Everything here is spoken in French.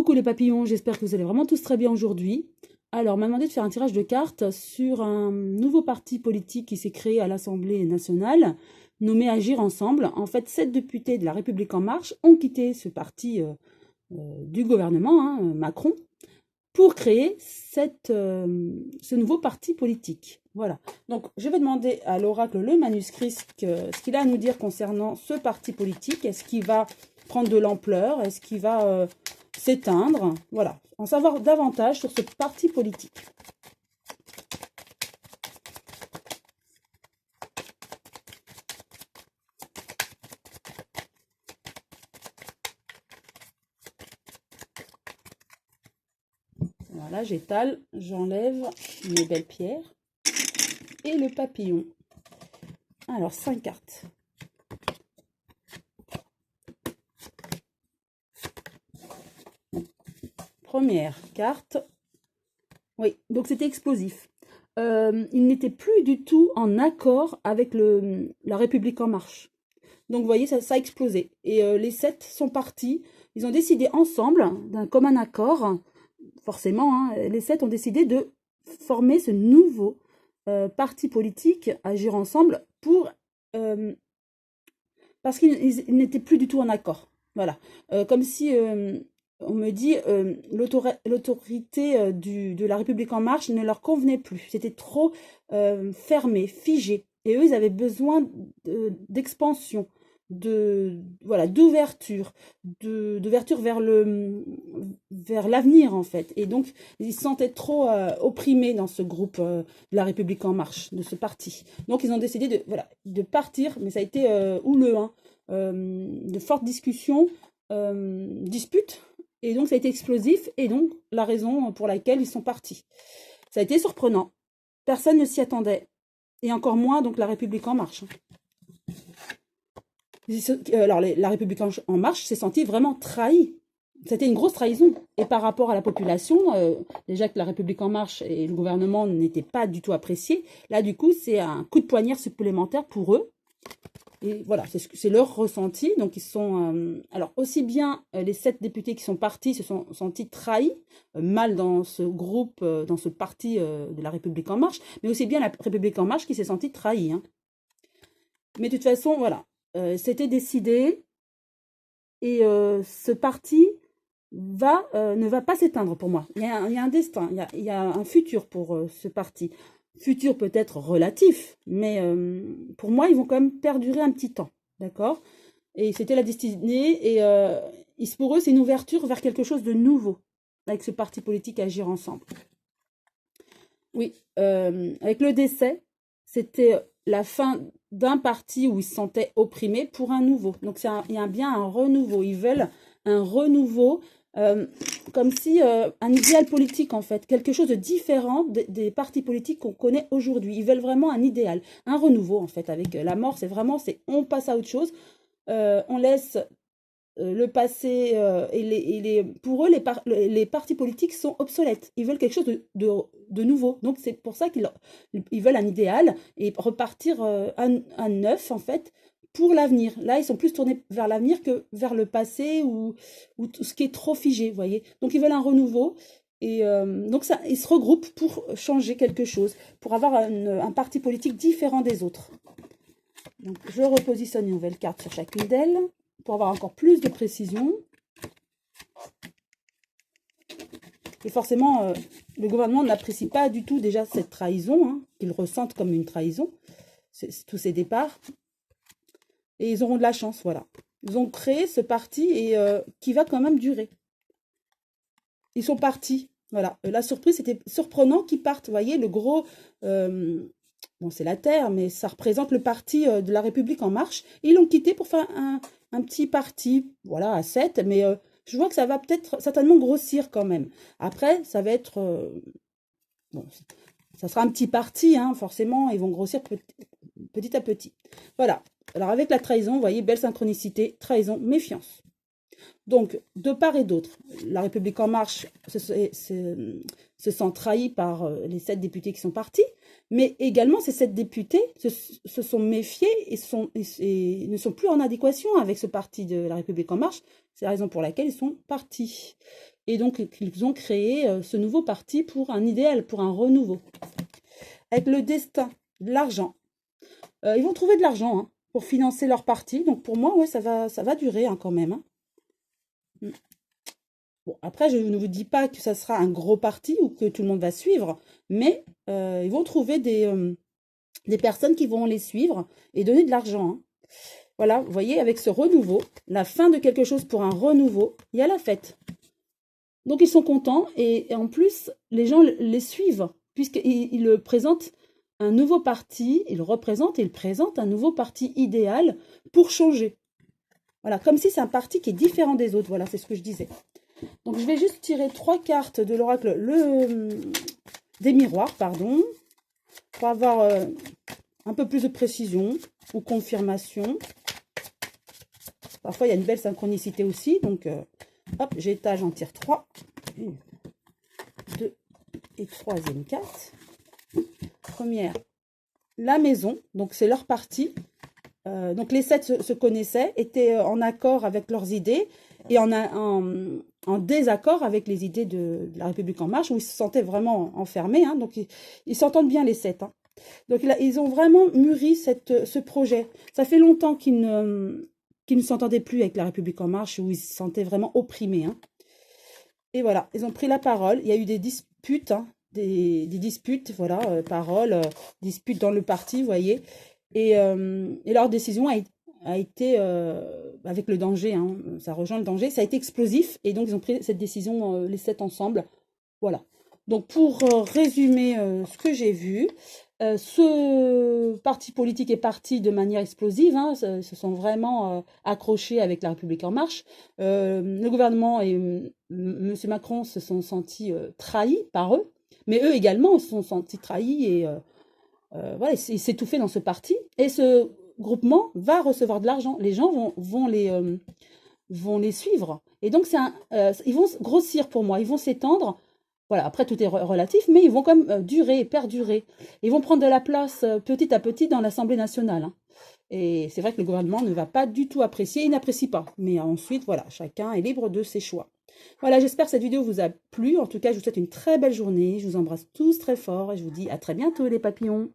Coucou les papillons, j'espère que vous allez vraiment tous très bien aujourd'hui. Alors, on m'a demandé de faire un tirage de cartes sur un nouveau parti politique qui s'est créé à l'Assemblée nationale, nommé Agir Ensemble. En fait, 7 députés de La République En Marche ont quitté ce parti du gouvernement, Macron, pour créer ce nouveau parti politique. Voilà. Donc, je vais demander à l'oracle le manuscrit ce qu'il a à nous dire concernant ce parti politique. Est-ce qu'il va prendre de l'ampleur? Est-ce qu'il va s'éteindre? Voilà. En savoir davantage sur ce parti politique. Voilà, j'étale, j'enlève mes belles pierres et le papillon. Alors, 5 cartes. Première carte. Oui, donc c'était explosif. Il n'était plus du tout en accord avec La République En Marche. Donc, vous voyez, ça a explosé. Et les 7 sont partis. Ils ont décidé ensemble, d'un commun accord, forcément, hein, les 7 ont décidé de former ce nouveau parti politique, Agir Ensemble, parce qu'ils n'étaient plus du tout en accord. Voilà. Comme si on me dit l'autorité de La République En Marche ne leur convenait plus. C'était trop fermé, figé. Et eux, ils avaient besoin d'expansion, d'ouverture, d'ouverture vers l'avenir en fait. Et donc, ils se sentaient trop opprimés dans ce groupe de La République En Marche, de ce parti. Donc, ils ont décidé de partir, mais ça a été houleux, hein, de fortes discussions, disputes. Et donc, ça a été explosif, et donc, la raison pour laquelle ils sont partis. Ça a été surprenant. Personne ne s'y attendait. Et encore moins, donc, La République En Marche. Alors, La République En Marche s'est sentie vraiment trahie. C'était une grosse trahison. Et par rapport à la population, déjà que La République En Marche et le gouvernement n'étaient pas du tout appréciés, là, du coup, c'est un coup de poignard supplémentaire pour eux. Et voilà, c'est leur ressenti. Donc, ils sont. Alors, aussi bien les 7 députés qui sont partis se sont sentis trahis, mal dans ce groupe, dans ce parti de La République En Marche, mais aussi bien La République En Marche qui s'est sentie trahie. Hein. Mais de toute façon, voilà, c'était décidé. Et ce parti ne va pas s'éteindre pour moi. Il y a un destin, il y a un futur pour ce parti. Futur peut-être relatif, mais pour moi, ils vont quand même perdurer un petit temps, d'accord? Et c'était la destinée, et pour eux, c'est une ouverture vers quelque chose de nouveau, avec ce parti politique Agir Ensemble. Oui, avec le décès, c'était la fin d'un parti où ils se sentaient opprimés pour un nouveau. Donc, il y a bien un renouveau. Ils veulent un renouveau, comme si un idéal politique, en fait, quelque chose de différent des partis politiques qu'on connaît aujourd'hui. Ils veulent vraiment un idéal, un renouveau, en fait, avec la mort. On passe à autre chose. On laisse le passé, pour eux, les partis politiques sont obsolètes. Ils veulent quelque chose de nouveau. Donc, c'est pour ça qu'ils veulent un idéal et repartir à neuf, en fait, pour l'avenir. Là, ils sont plus tournés vers l'avenir que vers le passé ou tout ce qui est trop figé, vous voyez. Donc, ils veulent un renouveau. Et donc, ils se regroupent pour changer quelque chose, pour avoir un parti politique différent des autres. Donc, je repositionne une nouvelle carte sur chacune d'elles pour avoir encore plus de précision. Et forcément, le gouvernement n'apprécie pas du tout déjà cette trahison, hein, qu'ils ressentent comme une trahison, tous ces départs. Et ils auront de la chance, voilà. Ils ont créé ce parti qui va quand même durer. Ils sont partis, voilà. La surprise, c'était surprenant qu'ils partent. Vous voyez, le gros... bon, c'est la terre, mais ça représente le parti de La République En Marche. Ils l'ont quitté pour faire un petit parti, voilà, à 7, mais je vois que ça va peut-être certainement grossir quand même. Après, ça va être... bon, ça sera un petit parti, hein, forcément, ils vont grossir petit à petit. Voilà. Alors, avec la trahison, vous voyez, belle synchronicité, trahison, méfiance. Donc, de part et d'autre, La République En Marche se sent trahie par les 7 députés qui sont partis, mais également ces 7 députés se sont méfiés et ne sont plus en adéquation avec ce parti de La République En Marche. C'est la raison pour laquelle ils sont partis. et donc qu'ils ont créé ce nouveau parti pour un idéal, pour un renouveau. Avec le destin, de l'argent. Ils vont trouver de l'argent hein, pour financer leur parti. Donc pour moi, ouais, ça va durer hein, quand même. Hein. Bon, après, je ne vous dis pas que ça sera un gros parti ou que tout le monde va suivre, mais ils vont trouver des personnes qui vont les suivre et donner de l'argent. Hein. Voilà, vous voyez, avec ce renouveau, la fin de quelque chose pour un renouveau, il y a la fête. Donc ils sont contents et en plus, les gens les suivent puisqu'ils présentent un nouveau parti, ils présentent un nouveau parti idéal pour changer. Voilà, comme si c'est un parti qui est différent des autres. Voilà, c'est ce que je disais. Donc je vais juste tirer 3 cartes de l'oracle des miroirs, pardon, pour avoir un peu plus de précision ou confirmation. Parfois il y a une belle synchronicité aussi, donc hop, j'étage, j'en tire 3. 1, 2 et troisième carte. Première, la maison, donc c'est leur parti. Donc les 7 se connaissaient, étaient en accord avec leurs idées et en désaccord avec les idées de la République En Marche, où ils se sentaient vraiment enfermés. Hein, donc ils s'entendent bien les 7. Hein. Donc là, ils ont vraiment mûri ce projet. Ça fait longtemps qu'ils ne s'entendaient plus avec la République En Marche, où ils se sentaient vraiment opprimés. Hein. Et voilà, ils ont pris la parole. Il y a eu des disputes, hein, des disputes, voilà, disputes dans le parti, vous voyez. Et leur décision a été, avec le danger, hein, ça rejoint le danger, ça a été explosif. Et donc, ils ont pris cette décision, les 7 ensemble. Voilà. Donc, pour résumer ce que j'ai vu, ce parti politique est parti de manière explosive, hein, se sont vraiment accrochés avec la République En Marche. Le gouvernement et M. Macron se sont sentis trahis par eux, mais eux également se sont sentis trahis et voilà, ils s'étouffaient dans ce parti. Et ce groupement va recevoir de l'argent. Les gens vont les suivre. Et donc, ils vont grossir pour moi, ils vont s'étendre. Voilà, après tout est relatif, mais ils vont quand même durer, perdurer. Ils vont prendre de la place petit à petit dans l'Assemblée nationale. Hein. Et c'est vrai que le gouvernement ne va pas du tout apprécier, il n'apprécie pas. Mais ensuite, voilà, chacun est libre de ses choix. Voilà, j'espère que cette vidéo vous a plu. En tout cas, je vous souhaite une très belle journée. Je vous embrasse tous très fort et je vous dis à très bientôt les papillons.